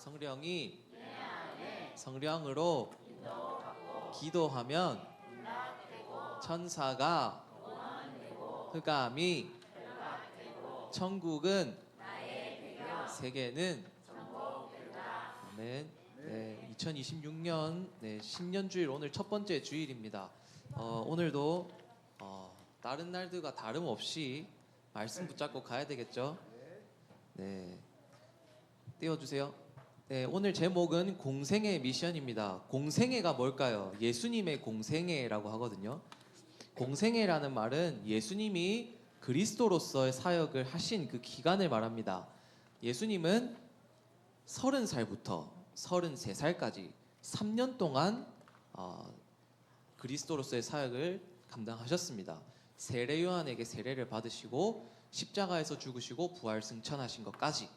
성령이 성령으로 기도하면 천사가 흑암이 천국은 세계는 아멘. 네, 2026년 신년주일 오늘 첫 번째 주일입니다. 오늘도 다른 날들과 다름없이 말씀 붙잡고 가야 되겠죠? 네, 띄워주세요. 네, 오늘 제목은 공생애 미션입니다. 공생애가 뭘까요? 예수님의 공생애라고 하거든요. 공생애라는 말은 예수님이 그리스도로서의 사역을 하신 그 기간을 말합니다. 예수님은 30살부터 33살까지 3년 동안 그리스도로서의 사역을 감당하셨습니다. 세례 요한에게 세례를 받으시고 십자가에서 죽으시고 부활 승천하신 것까지,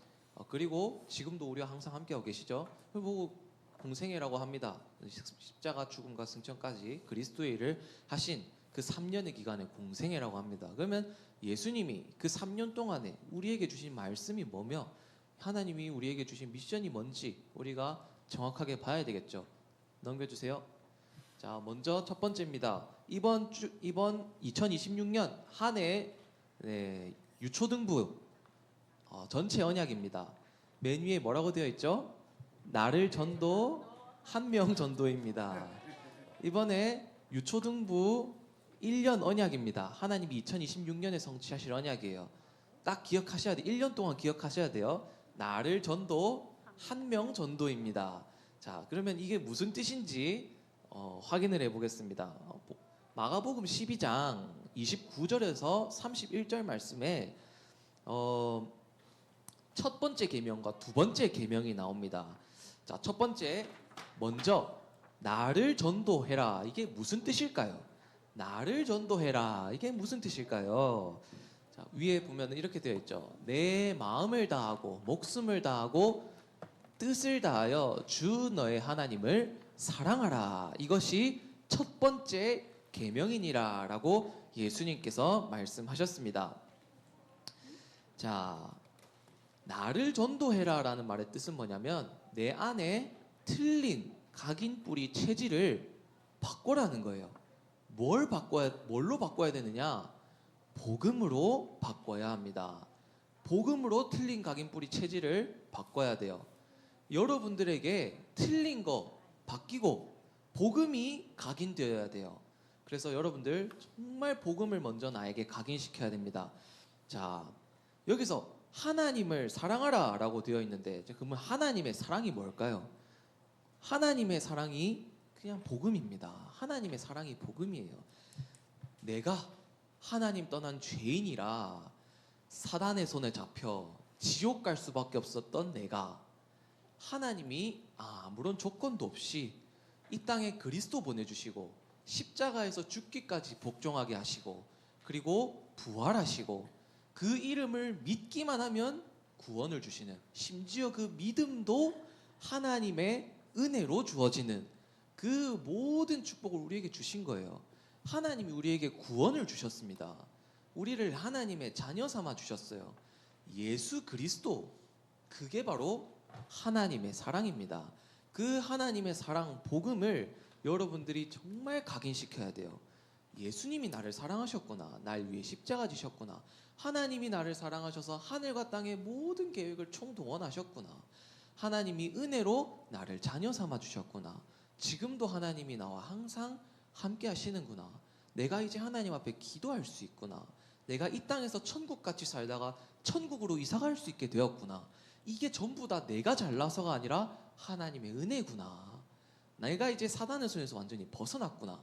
그리고 지금도 우리와 항상 함께하고 계시죠. 그리고 공생애라고 합니다. 십자가 죽음과 승천까지 그리스도의 일을 하신 그 3년의 기간에 공생애라고 합니다. 그러면 예수님이 그 3년 동안에 우리에게 주신 말씀이 뭐며 하나님이 우리에게 주신 미션이 뭔지 우리가 정확하게 봐야 되겠죠. 넘겨주세요. 자, 먼저 첫 번째입니다. 이번 2026년 한 해 유초등부 전체 언약입니다. 맨 위에 뭐라고 되어 있죠? 나를 전도 한 명 전도입니다. 이번에 유초등부 1년 언약입니다. 하나님이 2026년에 성취하실 언약이에요. 딱 기억하셔야 돼요. 1년 동안 기억하셔야 돼요. 나를 전도 한 명 전도입니다. 자, 그러면 이게 무슨 뜻인지 확인을 해보겠습니다. 마가복음 12장 29절에서 31절 말씀에 첫 번째 계명과 두 번째 계명이 나옵니다. 자, 첫 번째, 먼저 나를 전도해라. 이게 무슨 뜻일까요? 나를 전도해라. 이게 무슨 뜻일까요? 자, 위에 보면 이렇게 되어 있죠. 내 마음을 다하고 목숨을 다하고 뜻을 다하여 주 너의 하나님을 사랑하라. 이것이 첫 번째 계명이니라 라고 예수님께서 말씀하셨습니다. 자, 나를 전도해라 라는 말의 뜻은 뭐냐면 내 안에 틀린 각인뿌리 체질을 바꿔라는 거예요. 뭘로 바꿔야 되느냐? 복음으로 바꿔야 합니다. 복음으로 틀린 각인뿌리 체질을 바꿔야 돼요. 여러분들에게 틀린 거 바뀌고 복음이 각인되어야 돼요. 그래서 여러분들 정말 복음을 먼저 나에게 각인시켜야 됩니다. 자, 여기서 하나님을 사랑하라 라고 되어 있는데, 그러면 하나님의 사랑이 뭘까요? 하나님의 사랑이 그냥 복음입니다. 하나님의 사랑이 복음이에요. 내가 하나님 떠난 죄인이라 사단의 손에 잡혀 지옥 갈 수밖에 없었던 내가 하나님이 아무런 조건도 없이 이 땅에 그리스도 보내주시고 십자가에서 죽기까지 복종하게 하시고 그리고 부활하시고 그 이름을 믿기만 하면 구원을 주시는, 심지어 그 믿음도 하나님의 은혜로 주어지는 그 모든 축복을 우리에게 주신 거예요. 하나님이 우리에게 구원을 주셨습니다. 우리를 하나님의 자녀 삼아 주셨어요. 예수 그리스도, 그게 바로 하나님의 사랑입니다. 그 하나님의 사랑, 복음을 여러분들이 정말 각인시켜야 돼요. 예수님이 나를 사랑하셨구나. 날 위해 십자가 지셨구나. 하나님이 나를 사랑하셔서 하늘과 땅의 모든 계획을 총동원하셨구나. 하나님이 은혜로 나를 자녀 삼아 주셨구나. 지금도 하나님이 나와 항상 함께 하시는구나. 내가 이제 하나님 앞에 기도할 수 있구나. 내가 이 땅에서 천국같이 살다가 천국으로 이사갈 수 있게 되었구나. 이게 전부 다 내가 잘나서가 아니라 하나님의 은혜구나. 내가 이제 사단의 손에서 완전히 벗어났구나.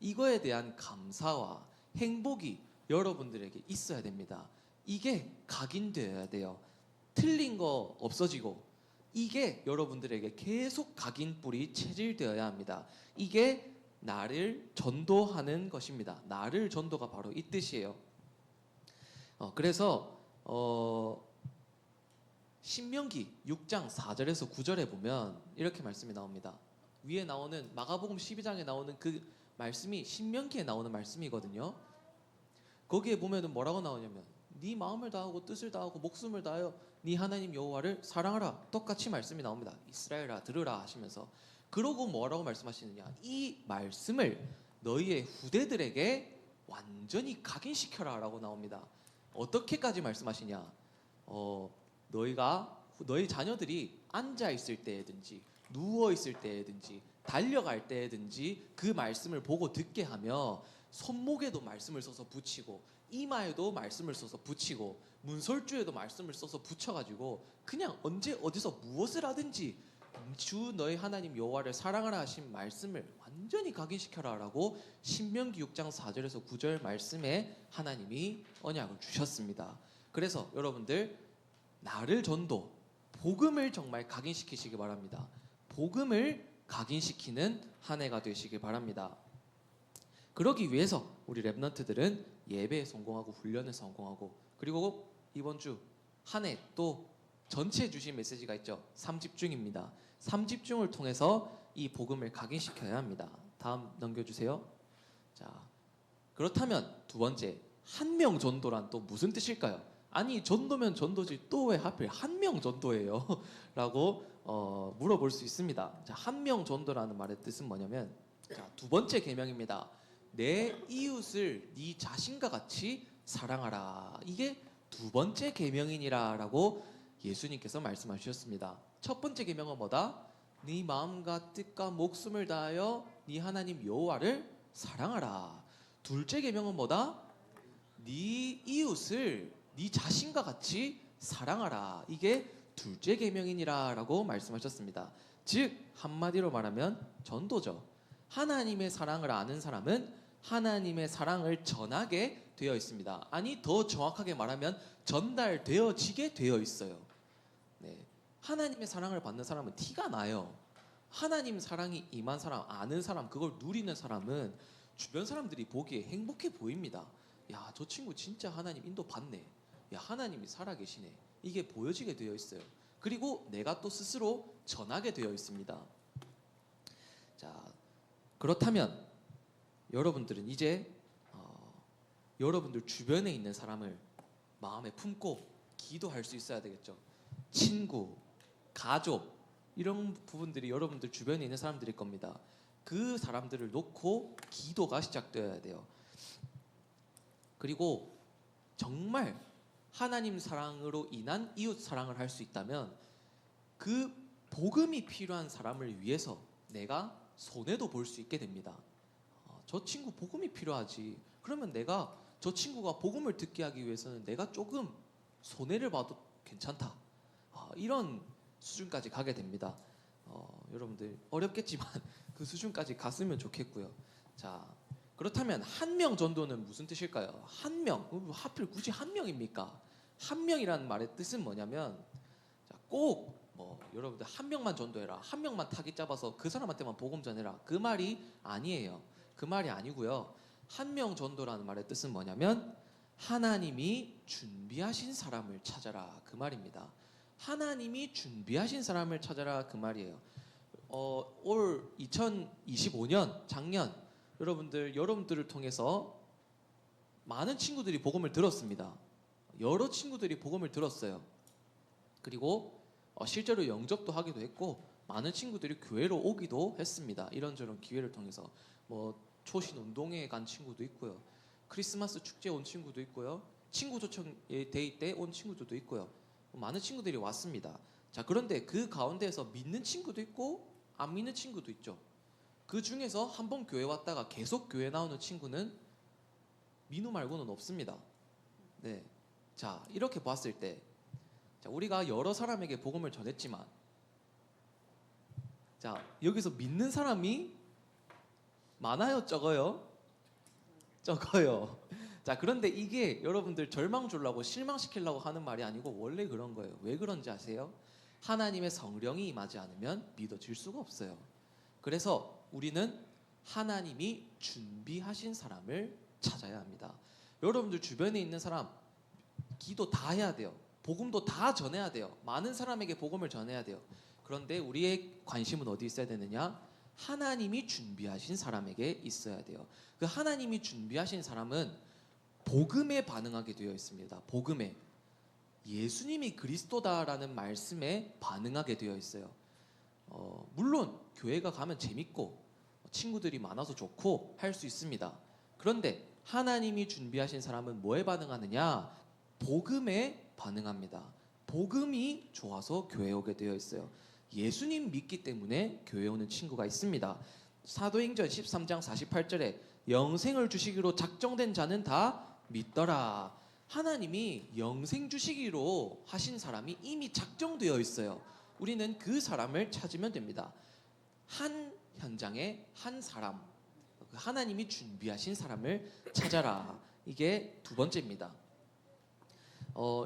이거에 대한 감사와 행복이 여러분들에게 있어야 됩니다. 이게 각인되어야 돼요. 틀린 거 없어지고 이게 여러분들에게 계속 각인뿌리 체질되어야 합니다. 이게 나를 전도하는 것입니다. 나를 전도가 바로 이 뜻이에요. 그래서 신명기 6장 4절에서 9절에 보면 이렇게 말씀이 나옵니다. 위에 나오는 마가복음 12장에 나오는 그 말씀이 신명기에 나오는 말씀이거든요. 거기에 보면은 뭐라고 나오냐면 네 마음을 다하고 뜻을 다하고 목숨을 다하여 네 하나님 여호와를 사랑하라. 똑같이 말씀이 나옵니다. 이스라엘아 들으라 하시면서. 그러고 뭐라고 말씀하시느냐? 이 말씀을 너희의 후대들에게 완전히 각인시켜라라고 나옵니다. 어떻게까지 말씀하시냐? 너희 자녀들이 앉아 있을 때든지 누워 있을 때든지 달려갈 때든지 그 말씀을 보고 듣게 하며 손목에도 말씀을 써서 붙이고 이마에도 말씀을 써서 붙이고 문설주에도 말씀을 써서 붙여가지고 그냥 언제 어디서 무엇을 하든지 주 너희 하나님 여호와를 사랑하라 하신 말씀을 완전히 각인시켜라라고 신명기 6장 4절에서 9절 말씀에 하나님이 언약을 주셨습니다. 그래서 여러분들 나를 전도 복음을 정말 각인시키시기 바랍니다. 복음을 각인시키는 한 해가 되시길 바랍니다. 그러기 위해서 우리 랩넌트들은 예배에 성공하고 훈련에 성공하고 그리고 이번 주 한 해 또 전체에 주신 메시지가 있죠. 3집중입니다. 3집중을 통해서 이 복음을 각인시켜야 합니다. 다음 넘겨주세요. 자, 그렇다면 두 번째, 한 명 전도란 또 무슨 뜻일까요? 아니 전도면 전도지 또 왜 하필 한 명 전도예요? 라고 물어볼 수 있습니다. 자, 한 명 전도라는 말의 뜻은 뭐냐면 자, 두 번째 계명입니다. 내 이웃을 네 자신과 같이 사랑하라. 이게 두 번째 계명이니라라고 예수님께서 말씀하셨습니다. 첫 번째 계명은 뭐다? 네 마음과 뜻과 목숨을 다하여 네 하나님 여호와를 사랑하라. 둘째 계명은 뭐다? 네 이웃을 네 자신과 같이 사랑하라. 이게 둘째 계명이니라라고 말씀하셨습니다. 즉 한마디로 말하면 전도죠. 하나님의 사랑을 아는 사람은 하나님의 사랑을 전하게 되어 있습니다. 아니 더 정확하게 말하면 전달되어지게 되어 있어요. 네. 하나님의 사랑을 받는 사람은 티가 나요. 하나님 사랑이 임한 사람, 아는 사람, 그걸 누리는 사람은 주변 사람들이 보기에 행복해 보입니다. 야, 저 친구 진짜 하나님 인도 받네. 야, 하나님이 살아계시네. 이게 보여지게 되어 있어요. 그리고 내가 또 스스로 전하게 되어 있습니다. 자, 그렇다면 여러분들은 이제 여러분들 주변에 있는 사람을 마음에 품고 기도할 수 있어야 되겠죠. 친구, 가족 이런 부분들이 여러분들 주변에 있는 사람들일 겁니다. 그 사람들을 놓고 기도가 시작되어야 돼요. 그리고 정말 하나님 사랑으로 인한 이웃 사랑을 할 수 있다면 그 복음이 필요한 사람을 위해서 내가 손해도 볼 수 있게 됩니다. 저 친구 복음이 필요하지. 그러면 내가 저 친구가 복음을 듣게 하기 위해서는 내가 조금 손해를 봐도 괜찮다. 이런 수준까지 가게 됩니다. 여러분들 어렵겠지만 그 수준까지 갔으면 좋겠고요. 자, 그렇다면 한 명 전도는 무슨 뜻일까요? 한 명, 하필 굳이 한 명입니까? 한 명이라는 말의 뜻은 뭐냐면 꼭 여러분들 한 명만 전도해라, 한 명만 타깃 잡아서 그 사람한테만 복음 전해라, 그 말이 아니에요. 그 말이 아니고요. 한 명 전도라는 말의 뜻은 뭐냐면 하나님이 준비하신 사람을 찾아라, 그 말입니다. 하나님이 준비하신 사람을 찾아라, 그 말이에요. 올 2025년 작년 여러분들을 통해서 많은 친구들이 복음을 들었습니다. 여러 친구들이 복음을 들었어요. 그리고 실제로 영접도 하기도 했고 많은 친구들이 교회로 오기도 했습니다. 이런저런 기회를 통해서 초신 운동회에 간 친구도 있고요. 크리스마스 축제에 온 친구도 있고요. 친구 초청 데이 때 온 친구들도 있고요. 많은 친구들이 왔습니다. 자, 그런데 그 가운데에서 믿는 친구도 있고 안 믿는 친구도 있죠. 그 중에서 한 번 교회 왔다가 계속 교회 나오는 친구는 민우 말고는 없습니다. 네. 자, 이렇게 봤을 때 자, 우리가 여러 사람에게 복음을 전했지만 자, 여기서 믿는 사람이 많아요, 적어요? 적어요. 자, 그런데 이게 여러분들 절망 주려고 실망시키려고 하는 말이 아니고 원래 그런 거예요. 왜 그런지 아세요? 하나님의 성령이 임하지 않으면 믿어질 수가 없어요. 그래서 우리는 하나님이 준비하신 사람을 찾아야 합니다. 여러분들 주변에 있는 사람 기도 다 해야 돼요. 복음도 다 전해야 돼요. 많은 사람에게 복음을 전해야 돼요. 그런데 우리의 관심은 어디 있어야 되느냐? 하나님이 준비하신 사람에게 있어야 돼요. 그 하나님이 준비하신 사람은 복음에 반응하게 되어 있습니다. 복음에. 예수님이 그리스도다라는 말씀에 반응하게 되어 있어요. 물론 교회가 가면 재밌고 친구들이 많아서 좋고 할 수 있습니다. 그런데 하나님이 준비하신 사람은 뭐에 반응하느냐? 복음에 반응합니다. 복음이 좋아서 교회에 오게 되어 있어요. 예수님 믿기 때문에 교회에 오는 친구가 있습니다. 사도행전 13장 48절에 영생을 주시기로 작정된 자는 다 믿더라. 하나님이 영생 주시기로 하신 사람이 이미 작정되어 있어요. 우리는 그 사람을 찾으면 됩니다. 한 현장에 한 사람, 하나님이 준비하신 사람을 찾아라. 이게 두 번째입니다.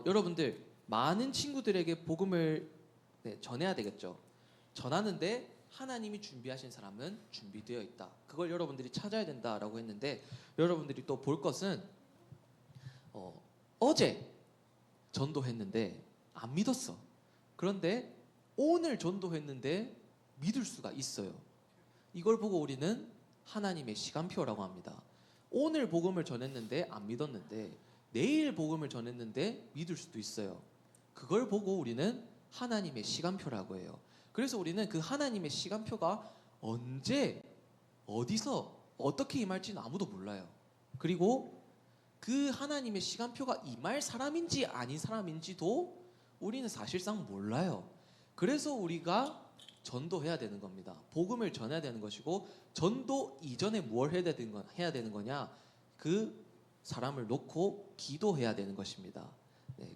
여러분들 많은 친구들에게 복음을 전해야 되겠죠. 전하는데 하나님이 준비하신 사람은 준비되어 있다. 그걸 여러분들이 찾아야 된다라고 했는데, 여러분들이 또 볼 것은 어제 전도했는데 안 믿었어. 그런데 오늘 전도했는데 믿을 수가 있어요. 이걸 보고 우리는 하나님의 시간표라고 합니다. 오늘 복음을 전했는데 안 믿었는데 내일 복음을 전했는데 믿을 수도 있어요. 그걸 보고 우리는 하나님의 시간표라고 해요. 그래서 우리는 그 하나님의 시간표가 언제 어디서 어떻게 임할지는 아무도 몰라요. 그리고 그 하나님의 시간표가 임할 사람인지 아닌 사람인지도 우리는 사실상 몰라요. 그래서 우리가 전도해야 되는 겁니다. 복음을 전해야 되는 것이고, 전도 이전에 뭘 해야 되는 거냐? 그 사람을 놓고 기도해야 되는 것입니다.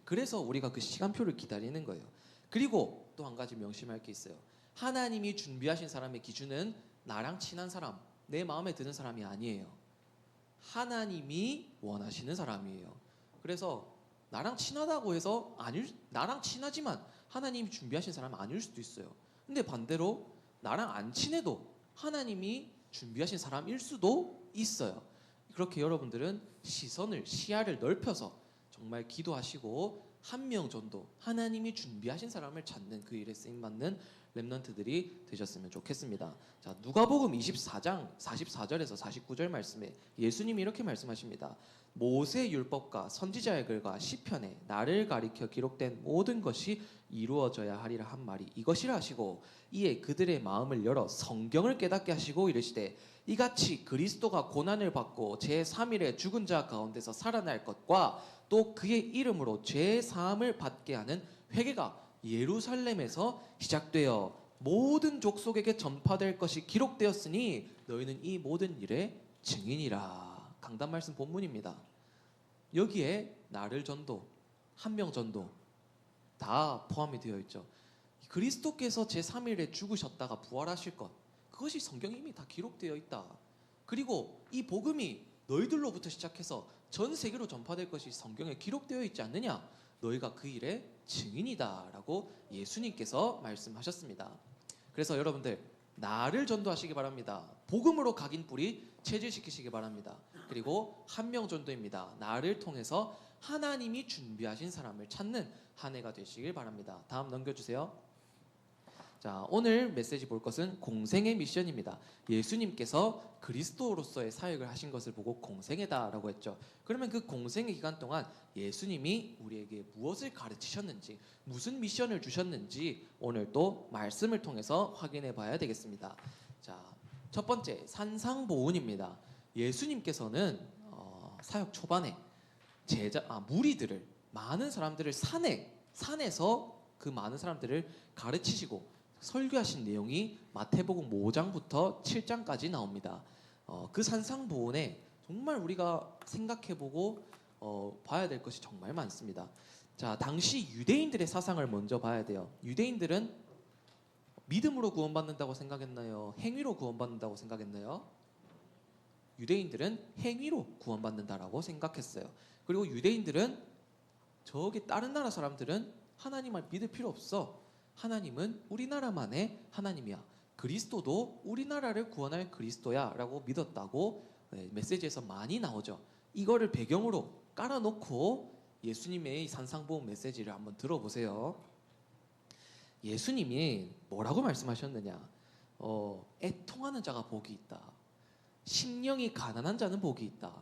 그래서 우리가 그 시간표를 기다리는 거예요. 그리고 또 한 가지 명심할 게 있어요. 하나님이 준비하신 사람의 기준은 나랑 친한 사람, 내 마음에 드는 사람이 아니에요. 하나님이 원하시는 사람이에요. 그래서 나랑 친하다고 해서 나랑 친하지만 하나님이 준비하신 사람은 아닐 수도 있어요. 근데 반대로 나랑 안 친해도 하나님이 준비하신 사람일 수도 있어요. 그렇게 여러분들은 시야를 넓혀서 정말 기도하시고 한 명 전도, 하나님이 준비하신 사람을 찾는 그 일에 쓰임받는 렘넌트들이 되셨으면 좋겠습니다. 자, 누가복음 24장 44절에서 49절 말씀에 예수님이 이렇게 말씀하십니다. 모세 율법과 선지자의 글과 시편에 나를 가리켜 기록된 모든 것이 이루어져야 하리라 한 말이 이것이라 하시고, 이에 그들의 마음을 열어 성경을 깨닫게 하시고 이르시되, 이같이 그리스도가 고난을 받고 제3일에 죽은 자 가운데서 살아날 것과 또 그의 이름으로 죄 사함을 받게 하는 회개가 예루살렘에서 시작되어 모든 족속에게 전파될 것이 기록되었으니 너희는 이 모든 일의 증인이라. 강단 말씀 본문입니다. 여기에 나를 전도, 한 명 전도 다 포함이 되어 있죠. 그리스도께서 제3일에 죽으셨다가 부활하실 것, 그것이 성경에 이미 다 기록되어 있다. 그리고 이 복음이 너희들로부터 시작해서 전 세계로 전파될 것이 성경에 기록되어 있지 않느냐? 너희가 그 일의 증인이다 라고 예수님께서 말씀하셨습니다. 그래서 여러분들 나를 전도하시기 바랍니다. 복음으로 각인 뿌리 체질시키시기 바랍니다. 그리고 한 명 전도입니다. 나를 통해서 하나님이 준비하신 사람을 찾는 한 해가 되시길 바랍니다. 다음 넘겨주세요. 자, 오늘 메시지 볼 것은 공생의 미션입니다. 예수님께서 그리스도로서의 사역을 하신 것을 보고 공생애다라고 했죠. 그러면 그 공생의 기간 동안 예수님이 우리에게 무엇을 가르치셨는지, 무슨 미션을 주셨는지 오늘 또 말씀을 통해서 확인해 봐야 되겠습니다. 자, 첫 번째 산상보훈입니다. 예수님께서는 사역 초반에 무리들을, 많은 사람들을 산에서 그 많은 사람들을 가르치시고 설교하신 내용이 마태복음 5장부터 7장까지 나옵니다. 그 산상보훈에 정말 우리가 생각해보고 봐야 될 것이 정말 많습니다. 자, 당시 유대인들의 사상을 먼저 봐야 돼요. 유대인들은 믿음으로 구원받는다고 생각했나요? 행위로 구원받는다고 생각했나요? 유대인들은 행위로 구원받는다라고 생각했어요. 그리고 유대인들은 저기 다른 나라 사람들은 하나님을 믿을 필요 없어. 하나님은 우리나라만의 하나님이야. 그리스도도 우리나라를 구원할 그리스도야 라고 믿었다고 메시지에서 많이 나오죠. 이거를 배경으로 깔아놓고 예수님의 산상보훈 메시지를 한번 들어보세요. 예수님이 뭐라고 말씀하셨느냐? 애통하는 자가 복이 있다. 심령이 가난한 자는 복이 있다.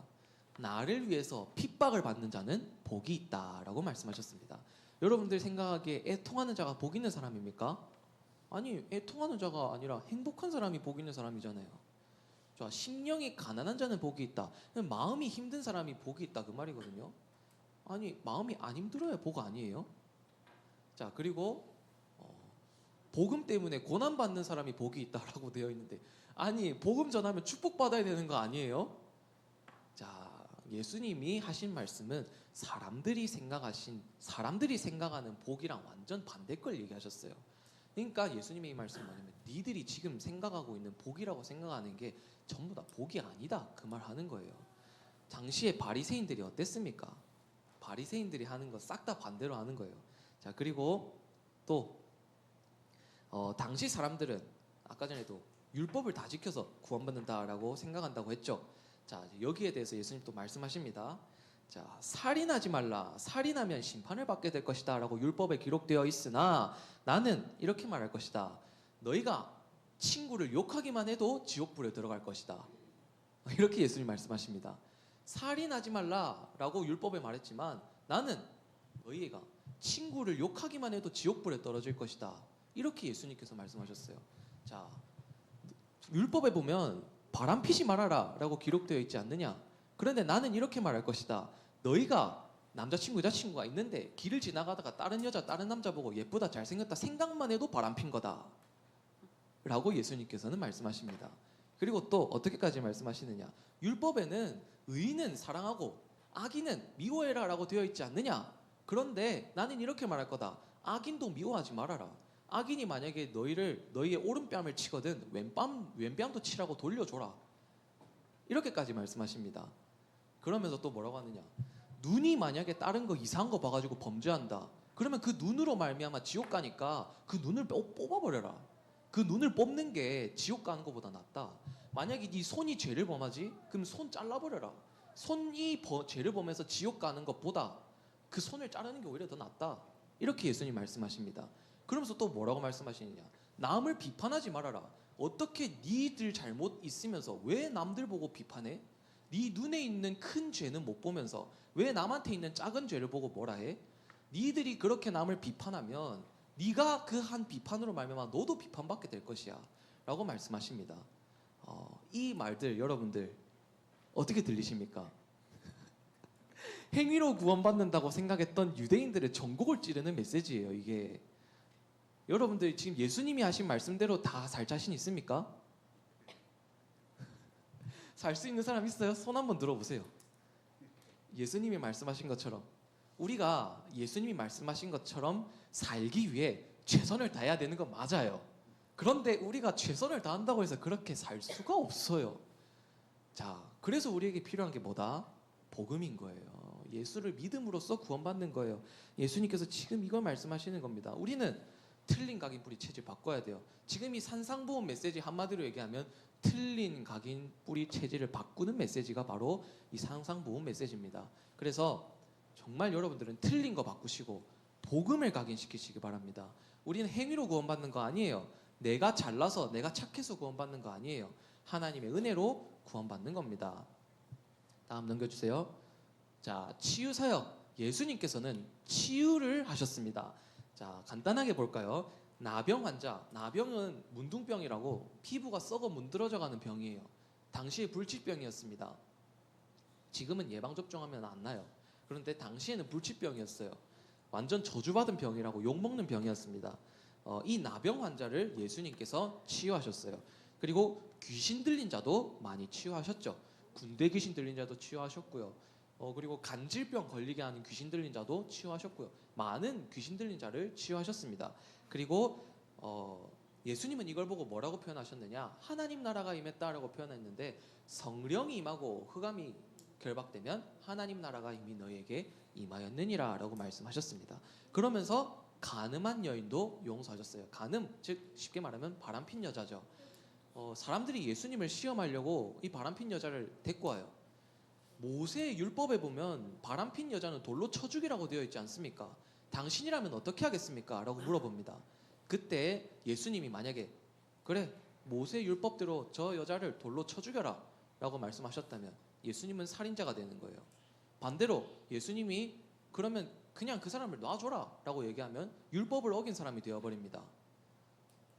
나를 위해서 핍박을 받는 자는 복이 있다라고 말씀하셨습니다. 여러분들 생각하기에 애통하는 자가 복 있는 사람입니까? 아니, 애통하는 자가 아니라 행복한 사람이 복 있는 사람이잖아요. 자, 심령이 가난한 자는 복이 있다. 마음이 힘든 사람이 복이 있다 그 말이거든요. 아니, 마음이 안 힘들어야 복 아니에요? 자, 그리고 복음 때문에 고난 받는 사람이 복이 있다라고 되어 있는데, 아니, 복음 전하면 축복받아야 되는 거 아니에요? 자, 예수님이 하신 말씀은 사람들이 생각하는 복이랑 완전 반대 걸 얘기하셨어요. 그러니까 예수님의 이 말씀은 뭐냐면, 니들이 지금 생각하고 있는 복이라고 생각하는 게 전부 다 복이 아니다 그 말 하는 거예요. 당시에 바리새인들이 어땠습니까? 바리새인들이 하는 거 싹 다 반대로 하는 거예요. 자, 그리고 또 당시 사람들은 아까 전에도 율법을 다 지켜서 구원받는다라고 생각한다고 했죠. 자, 여기에 대해서 예수님 또 말씀하십니다. 자, 살인하지 말라. 살인하면 심판을 받게 될 것이다 라고 율법에 기록되어 있으나 나는 이렇게 말할 것이다. 너희가 친구를 욕하기만 해도 지옥불에 들어갈 것이다. 이렇게 예수님 말씀하십니다. 살인하지 말라 라고 율법에 말했지만 나는 너희가 친구를 욕하기만 해도 지옥불에 떨어질 것이다. 이렇게 예수님께서 말씀하셨어요. 자, 율법에 보면 바람 피지 말아라 라고 기록되어 있지 않느냐. 그런데 나는 이렇게 말할 것이다. 너희가 남자친구 여자친구가 있는데 길을 지나가다가 다른 여자 다른 남자 보고 예쁘다 잘생겼다 생각만 해도 바람 핀 거다 라고 예수님께서는 말씀하십니다. 그리고 또 어떻게까지 말씀하시느냐. 율법에는 의인은 사랑하고 악인은 미워해라 라고 되어 있지 않느냐. 그런데 나는 이렇게 말할 거다. 악인도 미워하지 말아라. 악인이 만약에 너희의 오른뺨을 치거든 왼뺨도 치라고 돌려줘라. 이렇게까지 말씀하십니다. 그러면서 또 뭐라고 하느냐. 눈이 만약에 다른 거 이상한 거 봐가지고 범죄한다. 그러면 그 눈으로 말미암아 지옥 가니까 그 눈을 뽑아버려라. 그 눈을 뽑는 게 지옥 가는 것보다 낫다. 만약에 네 손이 죄를 범하지? 그럼 손 잘라버려라. 손이 죄를 범해서 지옥 가는 것보다 그 손을 자르는 게 오히려 더 낫다. 이렇게 예수님 말씀하십니다. 그러면서 또 뭐라고 말씀하시느냐. 남을 비판하지 말아라. 어떻게 니들 잘못 있으면서 왜 남들 보고 비판해? 네 눈에 있는 큰 죄는 못 보면서 왜 남한테 있는 작은 죄를 보고 뭐라 해? 니들이 그렇게 남을 비판하면 네가 그 한 비판으로 말미암아 너도 비판받게 될 것이야 라고 말씀하십니다. 이 말들 여러분들 어떻게 들리십니까? 행위로 구원받는다고 생각했던 유대인들의 전곡을 찌르는 메시지예요. 이게 여러분들 지금 예수님이 하신 말씀대로 다 살 자신 있습니까? 살 수 있는 사람 있어요? 손 한번 들어보세요. 예수님이 말씀하신 것처럼 우리가 예수님이 말씀하신 것처럼 살기 위해 최선을 다해야 되는 건 맞아요. 그런데 우리가 최선을 다한다고 해서 그렇게 살 수가 없어요. 자, 그래서 우리에게 필요한 게 뭐다? 복음인 거예요. 예수를 믿음으로써 구원받는 거예요. 예수님께서 지금 이걸 말씀하시는 겁니다. 우리는 틀린 각인 뿌리 체질 바꿔야 돼요. 지금 이 산상보험 메시지 한마디로 얘기하면 틀린 각인 뿌리 체질을 바꾸는 메시지가 바로 이 산상보험 메시지입니다. 그래서 정말 여러분들은 틀린 거 바꾸시고 복음을 각인시키시기 바랍니다. 우리는 행위로 구원받는 거 아니에요. 내가 잘나서 내가 착해서 구원받는 거 아니에요. 하나님의 은혜로 구원받는 겁니다. 다음 넘겨주세요. 자, 치유사역. 예수님께서는 치유를 하셨습니다. 자, 간단하게 볼까요? 나병 환자. 나병은 문둥병이라고 피부가 썩어 문드러져가는 병이에요. 당시에 불치병이었습니다. 지금은 예방접종하면 안 나요. 그런데 당시에는 불치병이었어요. 완전 저주받은 병이라고 욕먹는 병이었습니다. 이 나병 환자를 예수님께서 치유하셨어요. 그리고 귀신 들린 자도 많이 치유하셨죠. 군대 귀신 들린 자도 치유하셨고요. 그리고 간질병 걸리게 하는 귀신 들린 자도 치유하셨고요. 많은 귀신 들린 자를 치유하셨습니다. 그리고 예수님은 이걸 보고 뭐라고 표현하셨느냐? 하나님 나라가 임했다라고 표현했는데 성령이 임하고 흑암이 결박되면 하나님 나라가 이미 너희에게 임하였느니라 라고 말씀하셨습니다. 그러면서 간음한 여인도 용서하셨어요. 간음, 즉 쉽게 말하면 바람핀 여자죠. 사람들이 예수님을 시험하려고 이 바람핀 여자를 데리고 와요. 모세의 율법에 보면 바람핀 여자는 돌로 쳐 죽이라고 되어 있지 않습니까? 당신이라면 어떻게 하겠습니까? 라고 물어봅니다. 그때 예수님이 만약에 그래 모세의 율법대로 저 여자를 돌로 쳐 죽여라 라고 말씀하셨다면 예수님은 살인자가 되는 거예요. 반대로 예수님이 그러면 그냥 그 사람을 놔줘라 라고 얘기하면 율법을 어긴 사람이 되어버립니다.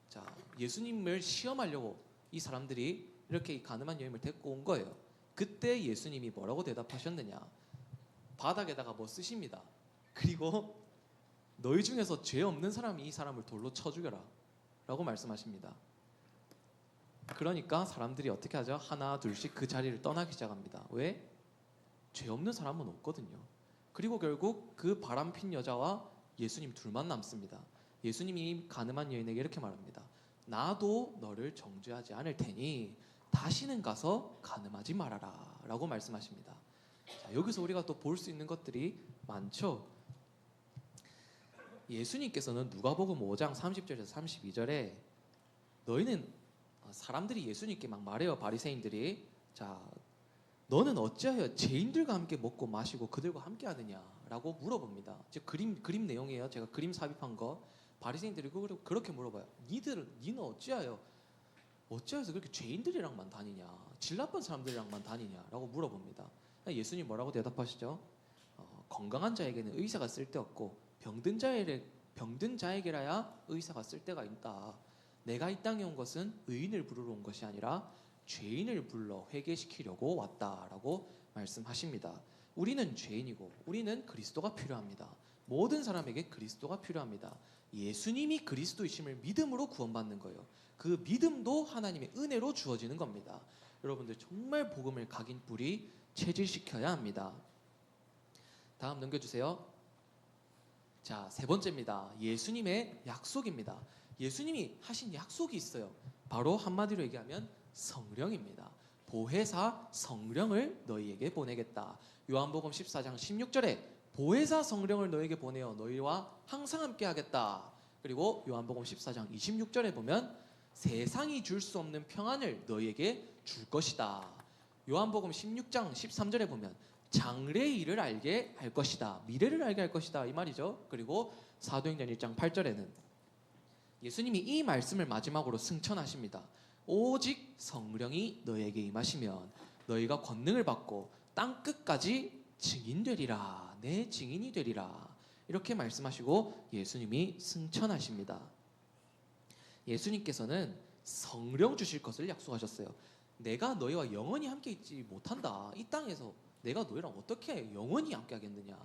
자, 예수님을 시험하려고 이 사람들이 이렇게 이 가늠한 여인을 데리고 온 거예요. 그때 예수님이 뭐라고 대답하셨느냐? 바닥에다가 뭐 쓰십니다. 그리고 너희 중에서 죄 없는 사람이 이 사람을 돌로 쳐 죽여라 라고 말씀하십니다. 그러니까 사람들이 어떻게 하죠? 하나 둘씩 그 자리를 떠나기 시작합니다. 왜? 죄 없는 사람은 없거든요. 그리고 결국 그 바람핀 여자와 예수님 둘만 남습니다. 예수님이 가늠한 여인에게 이렇게 말합니다. 나도 너를 정죄하지 않을 테니 다시는 가서 가늠하지 말아라 라고 말씀하십니다. 자, 여기서 우리가 또 볼 수 있는 것들이 많죠. 예수님께서는 누가복음 5장 30절에서 32절에 너희는 사람들이 예수님께 막 말해요. 바리새인들이 자 너는 어찌하여 죄인들과 함께 먹고 마시고 그들과 함께 하느냐라고 물어봅니다. 즉 그림 내용이에요. 제가 그림 삽입한 거. 바리새인들이 그렇게 물어봐요. 니는 어찌하여서 그렇게 죄인들이랑만 다니냐, 질 나쁜 사람들이랑만 다니냐라고 물어봅니다. 예수님 뭐라고 대답하시죠? 건강한 자에게는 의사가 쓸데없고 병든 자에게라야 의사가 쓸데가 있다. 내가 이 땅에 온 것은 의인을 부르러 온 것이 아니라 죄인을 불러 회개시키려고 왔다라고 말씀하십니다. 우리는 죄인이고 우리는 그리스도가 필요합니다. 모든 사람에게 그리스도가 필요합니다. 예수님이 그리스도이심을 믿음으로 구원받는 거예요. 그 믿음도 하나님의 은혜로 주어지는 겁니다. 여러분들 정말 복음을 각인 뿌리 체질시켜야 합니다. 다음 넘겨주세요. 자, 세 번째입니다. 예수님의 약속입니다. 예수님이 하신 약속이 있어요. 바로 한마디로 얘기하면 성령입니다. 보혜사 성령을 너희에게 보내겠다. 요한복음 14장 16절에 보혜사 성령을 너희에게 보내어 너희와 항상 함께 하겠다. 그리고 요한복음 14장 26절에 보면 세상이 줄 수 없는 평안을 너희에게 줄 것이다. 요한복음 16장 13절에 보면 장래의 일을 알게 할 것이다. 미래를 알게 할 것이다. 이 말이죠. 그리고 사도행전 1장 8절에는 예수님이 이 말씀을 마지막으로 승천하십니다. 오직 성령이 너희에게 임하시면 너희가 권능을 받고 땅 끝까지 증인되리라. 내 증인이 되리라. 이렇게 말씀하시고 예수님이 승천하십니다. 예수님께서는 성령 주실 것을 약속하셨어요. 내가 너희와 영원히 함께 있지 못한다. 이 땅에서 내가 너희랑 어떻게 영원히 함께 하겠느냐.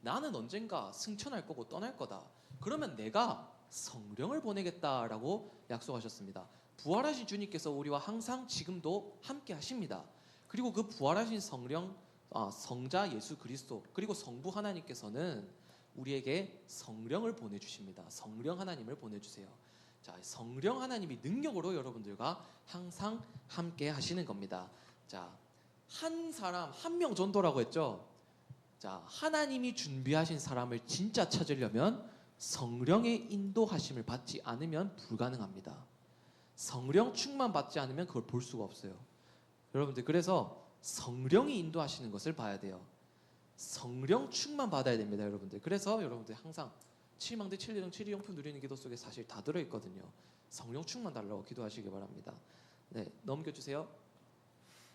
나는 언젠가 승천할 거고 떠날 거다. 그러면 내가 성령을 보내겠다라고 약속하셨습니다. 부활하신 주님께서 우리와 항상 지금도 함께 하십니다. 그리고 그 부활하신 성자 예수 그리스도 그리고 성부 하나님께서는 우리에게 성령을 보내주십니다. 성령 하나님을 보내주세요. 자, 성령 하나님이 능력으로 여러분들과 항상 함께 하시는 겁니다. 자, 한 사람 한 명 전도라고 했죠. 자, 하나님이 준비하신 사람을 진짜 찾으려면 성령의 인도하심을 받지 않으면 불가능합니다. 성령 충만 받지 않으면 그걸 볼 수가 없어요. 여러분들 그래서 성령이 인도하시는 것을 봐야 돼요. 성령 충만 받아야 됩니다, 여러분들. 그래서 여러분들 항상 칠망대 칠리령 칠이용품 누리는 기도 속에 사실 다 들어있거든요. 성령 충만 달라고 기도하시기 바랍니다. 네, 넘겨주세요.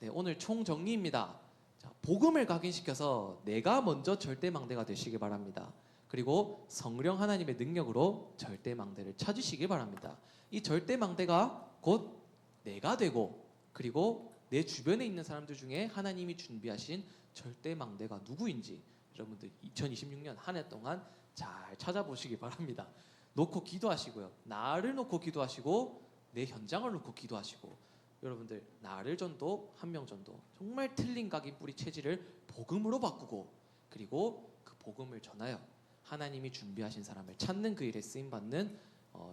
네, 오늘 총정리입니다. 자, 복음을 각인시켜서 내가 먼저 절대망대가 되시기 바랍니다. 그리고 성령 하나님의 능력으로 절대망대를 찾으시기 바랍니다. 이 절대망대가 곧 내가 되고 그리고 내 주변에 있는 사람들 중에 하나님이 준비하신 절대망대가 누구인지 여러분들 2026년 한 해 동안 잘 찾아보시기 바랍니다. 놓고 기도하시고요. 나를 놓고 기도하시고 내 현장을 놓고 기도하시고 여러분들 나를 전도 한 명 전도 정말 틀린 각인 뿌리 체질을 복음으로 바꾸고 그리고 그 복음을 전하여 하나님이 준비하신 사람을 찾는 그 일에 쓰임받는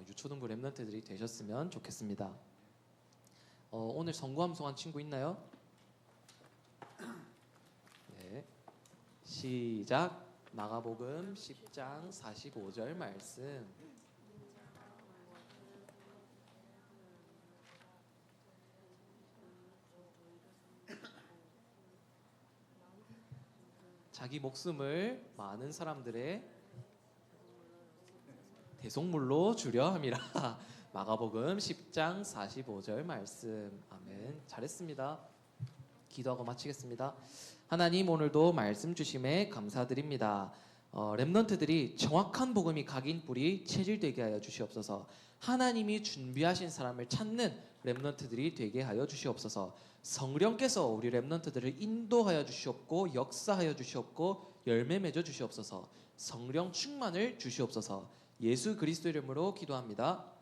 유초등부 랩런트들이 되셨으면 좋겠습니다. 오늘 성구함송한 친구 있나요? 네, 시작. 마가복음 10장 45절 말씀. 자기 목숨을 많은 사람들의 대속물로 주려 함이라. 마가복음 10장 45절 말씀. 아멘. 잘했습니다. 기도하고 마치겠습니다. 하나님 오늘도 말씀 주심에 감사드립니다. 렘넌트들이 정확한 복음이 각인 뿌리 체질되게 하여 주시옵소서. 하나님이 준비하신 사람을 찾는 렘넌트들이 되게 하여 주시옵소서. 성령께서 우리 렘넌트들을 인도하여 주시옵고 역사하여 주시옵고 열매 맺어 주시옵소서. 성령 충만을 주시옵소서. 예수 그리스도 이름으로 기도합니다.